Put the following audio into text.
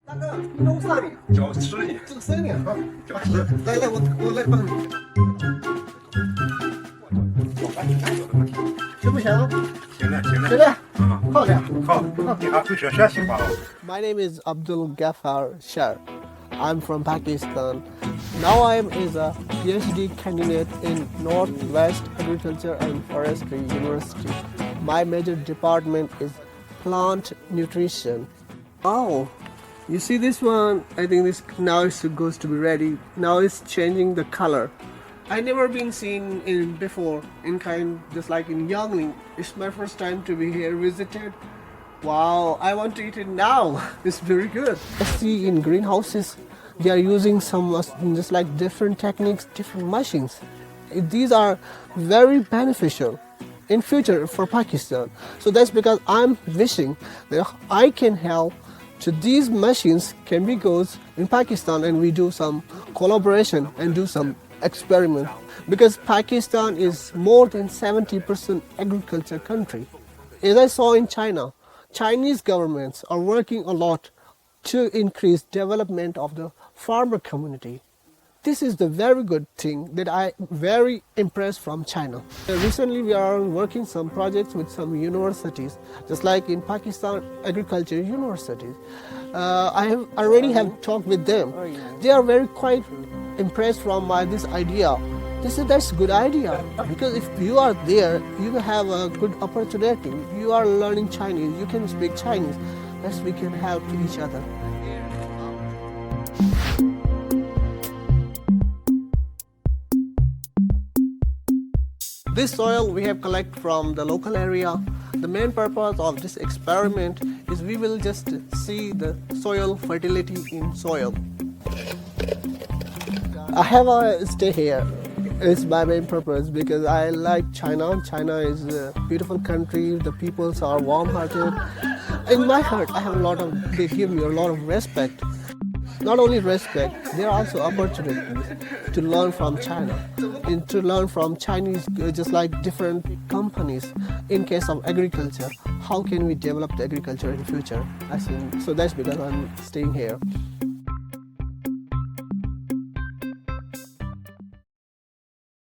大哥，弄啥呢？教吃呢，这个生呢？好，教吃。来来，我来帮你。行不行？行了，行了。行了，嗯，好的。好，你还会说陕西话哦。 My name is Abdul Ghaffar Shah. I'm from Pakistan. Now I am is a PhD candidate in Northwest Agriculture and Forestry University. My major department is plant nutrition. Oh, you see this one? I think this now is goes to be ready. Now it's changing the color. I never been seen in before in kind just like in youngling. It's my first time to be here visited. Wow, I want to eat it now. It's very good. I see in greenhouses, they are using some just like different techniques, different machines. These are very beneficial in future for Pakistan. So that's because I'm wishing that I can help to these machines can be goes in Pakistan and we do some collaboration and do some experiment. Because Pakistan is more than 70% agriculture country. As I saw in China, Chinese governments are working a lot to increase development of the farmer community. This is the very good thing that I very impressed from China. Recently we are working some projects with some universities, just like in Pakistan agriculture universities. I have already have talked with them. They are very quite impressed from this idea. They said that's a good idea because if you are there, you will have a good opportunity. You are learning Chinese, you can speak Chinese. Thus we can help each other. This soil we have collected from the local area. The main purpose of this experiment is we will just see the soil fertility in soil. I have a stay here. It's my main purpose because I like China. China is a beautiful country. The peoples are warm-hearted. In my heart, I have they give me a lot of respect. Not only respect, there are also opportunities to learn from China and to learn from Chinese, just like different companies. In case of agriculture, how can we develop the agriculture in the future? I think so. That's because I'm staying here.